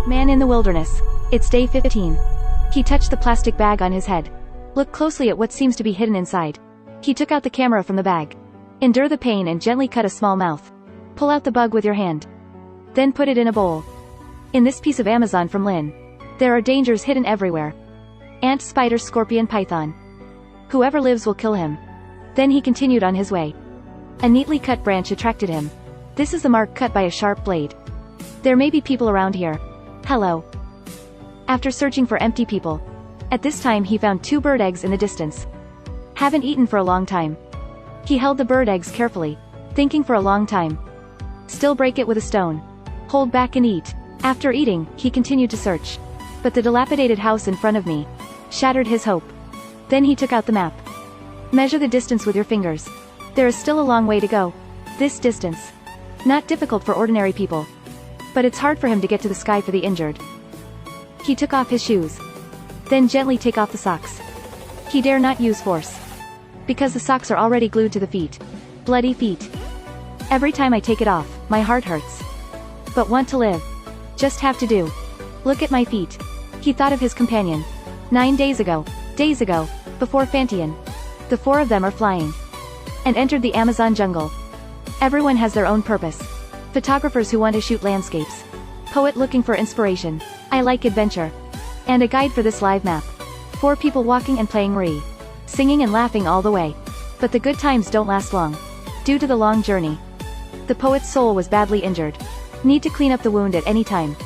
Man in the wilderness. It's day 15. He touched the plastic bag on his head. Looked closely at what seems to be hidden inside. He took out the camera from the bag. Endure the pain and gently cut a small mouth. Pull out the bug with your hand. Then put it in a bowl. In this piece of Amazon from Lynn. There are dangers hidden everywhere. Ant, spider, scorpion, python. Whoever lives will kill him. Then he continued on his way. A neatly cut branch attracted him. This is the mark cut by a sharp blade. There may be people around here. Hello. After searching for empty people. At this time he found 2 bird eggs in the distance. Haven't eaten for a long time. He held the bird eggs carefully, thinking for a long time. Still break it with a stone. Hold back and eat. After eating, he continued to search. But the dilapidated house in front of me shattered his hope. Then he took out the map. Measure the distance with your fingers. There is still a long way to go. This distance. Not difficult for ordinary people. But it's hard for him to get to the sky for the injured. He took off his shoes. Then gently take off the socks. He dare not use force. Because the socks are already glued to the feet. Bloody feet. Every time I take it off, my heart hurts. But want to live. Just have to do. Look at my feet. He thought of his companion. 9 days ago, before Fantian. The 4 of them are flying. And entered the Amazon jungle. Everyone has their own purpose. Photographers who want to shoot landscapes. Poet looking for inspiration. I like adventure. And a guide for this live map. 4 people walking and playing re. Singing and laughing all the way. But the good times don't last long. Due to the long journey. The poet's soul was badly injured. Need to clean up the wound at any time.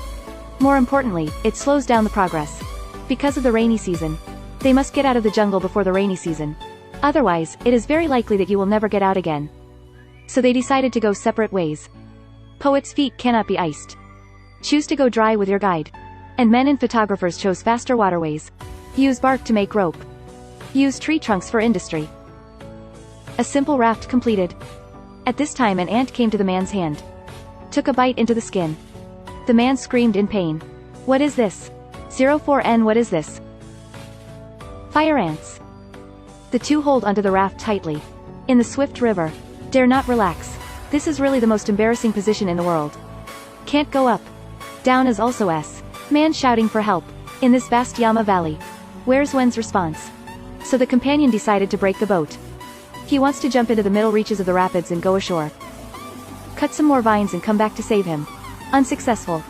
More importantly, it slows down the progress. Because of the rainy season. They must get out of the jungle before the rainy season. Otherwise, it is very likely that you will never get out again. So they decided to go separate ways. Poet's feet cannot be iced. Choose to go dry with your guide. And men and photographers chose faster waterways. Use bark to make rope. Use tree trunks for industry. A simple raft completed. At this time an ant came to the man's hand. Took a bite into the skin. The man screamed in pain. What is this? 04N, what is this? Fire ants. The 2 hold onto the raft tightly. In the swift river. Dare not relax. This is really the most embarrassing position in the world. Can't go up. Down is also S. Man shouting for help. In this vast Yama valley. Where's Wen's response? So the companion decided to break the boat. He wants to jump into the middle reaches of the rapids and go ashore. Cut some more vines and come back to save him. Unsuccessful.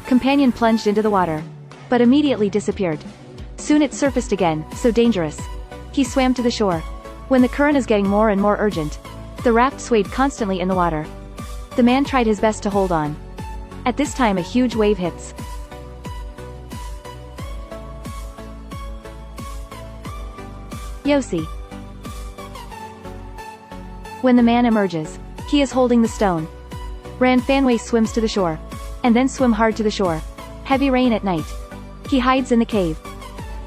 Companion plunged into the water. But immediately disappeared. Soon it surfaced again, so dangerous. He swam to the shore. When the current is getting more and more urgent. The raft swayed constantly in the water. The man tried his best to hold on. At this time a huge wave hits. Yossi. When the man emerges, he is holding the stone. Ran Fanway swims to the shore. And then swim hard to the shore. Heavy rain at night. He hides in the cave.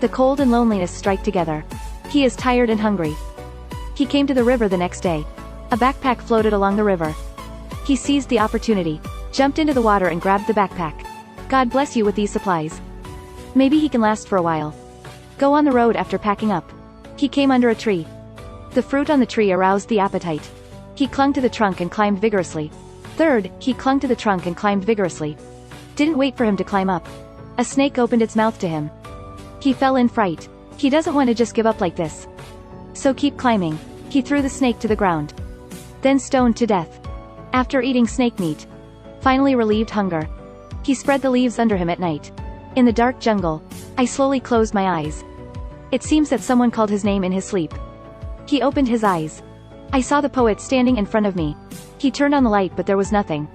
The cold and loneliness strike together. He is tired and hungry. He came to the river the next day. A backpack floated along the river. He seized the opportunity. Jumped into the water and grabbed the backpack. God bless you with these supplies. Maybe he can last for a while. Go on the road after packing up. He came under a tree. The fruit on the tree aroused the appetite. He clung to the trunk and climbed vigorously. Third, he clung to the trunk and climbed vigorously. Didn't wait for him to climb up. A snake opened its mouth to him. He fell in fright. He doesn't want to just give up like this. So keep climbing. He threw the snake to the ground. Then stoned to death. After eating snake meat. Finally relieved hunger. He spread the leaves under him at night. In the dark jungle. I slowly closed my eyes. It seems that someone called his name in his sleep. He opened his eyes. I saw the poet standing in front of me. He turned on the light but there was nothing.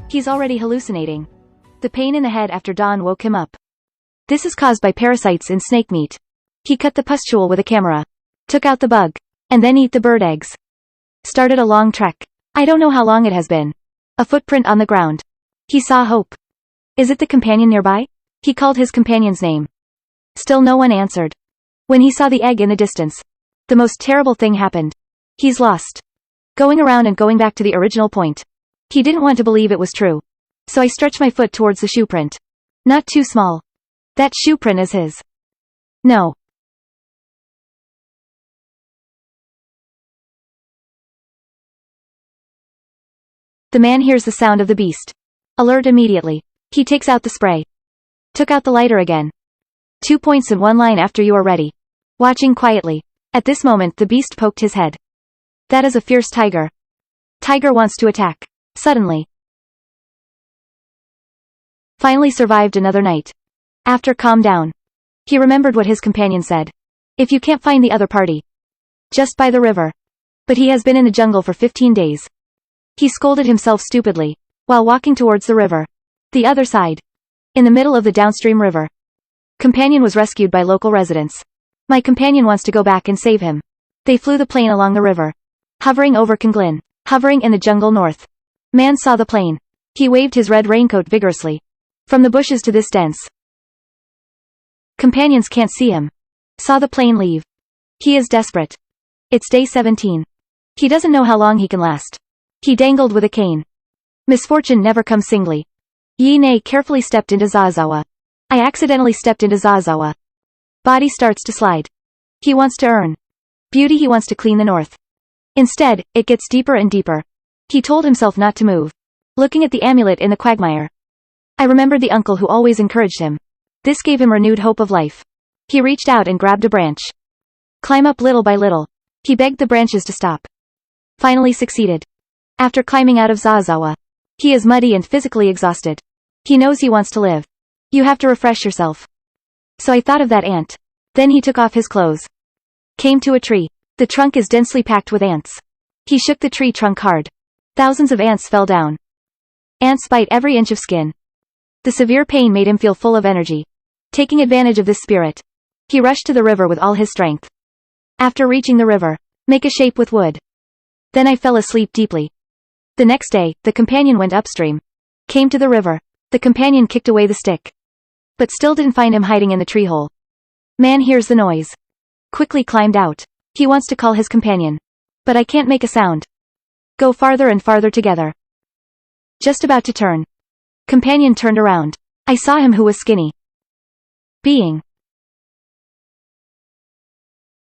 He's already hallucinating. The pain in the head after dawn woke him up. This is caused by parasites in snake meat. He cut the pustule with a camera. Took out the bug. And then eat the bird eggs. Started a long trek. I don't know how long it has been. A footprint on the ground. He saw hope. Is it the companion nearby? He called his companion's name. Still no one answered. When he saw the egg in the distance. The most terrible thing happened. He's lost. Going around and going back to the original point. He didn't want to believe it was true. So I stretched my foot towards the shoe print. Not too small. That shoe print is his. No. The man hears the sound of the beast. Alert immediately. He takes out the spray. Took out the lighter again. 2 points and 1 line after you are ready. Watching quietly. At this moment the beast poked his head. That is a fierce tiger. Tiger wants to attack. Suddenly. Finally survived another night. After calm down. He remembered what his companion said. If you can't find the other party. Just by the river. But he has been in the jungle for 15 days. He scolded himself stupidly. While walking towards the river. The other side. In the middle of the downstream river. Companion was rescued by local residents. My companion wants to go back and save him. They flew the plane along the river. Hovering over Conglin. Hovering in the jungle north. Man saw the plane. He waved his red raincoat vigorously. From the bushes to this dense. Companions can't see him. Saw the plane leave. He is desperate. It's day 17. He doesn't know how long he can last. He dangled with a cane. Misfortune never comes singly. Yi Ne carefully stepped into Zazawa. I accidentally stepped into Zazawa. Body starts to slide. He wants to earn beauty. He wants to clean the north. Instead, it gets deeper and deeper. He told himself not to move. Looking at the amulet in the quagmire. I remembered the uncle who always encouraged him. This gave him renewed hope of life. He reached out and grabbed a branch. Climb up little by little. He begged the branches to stop. Finally succeeded. After climbing out of Zazawa. He is muddy and physically exhausted. He knows he wants to live. You have to refresh yourself. So I thought of that ant. Then he took off his clothes. Came to a tree. The trunk is densely packed with ants. He shook the tree trunk hard. Thousands of ants fell down. Ants bite every inch of skin. The severe pain made him feel full of energy. Taking advantage of this spirit. He rushed to the river with all his strength. After reaching the river. Make a shape with wood. Then I fell asleep deeply. The next day, the companion went upstream. Came to the river. The companion kicked away the stick. But still didn't find him hiding in the tree hole. Man hears the noise. Quickly climbed out. He wants to call his companion. But I can't make a sound. Go farther and farther together. Just about to turn. Companion turned around. I saw him who was skinny. Being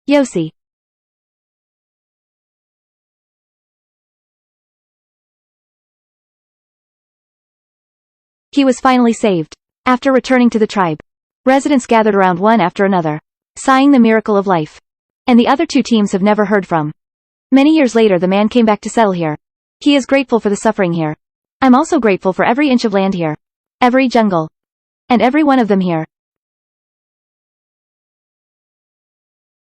Yossi. He was finally saved. After returning to the tribe. Residents gathered around one after another. Sighing the miracle of life. And the other 2 teams have never heard from. Many years later the man came back to settle here. He is grateful for the suffering here. I'm also grateful for every inch of land here. Every jungle. And every one of them here.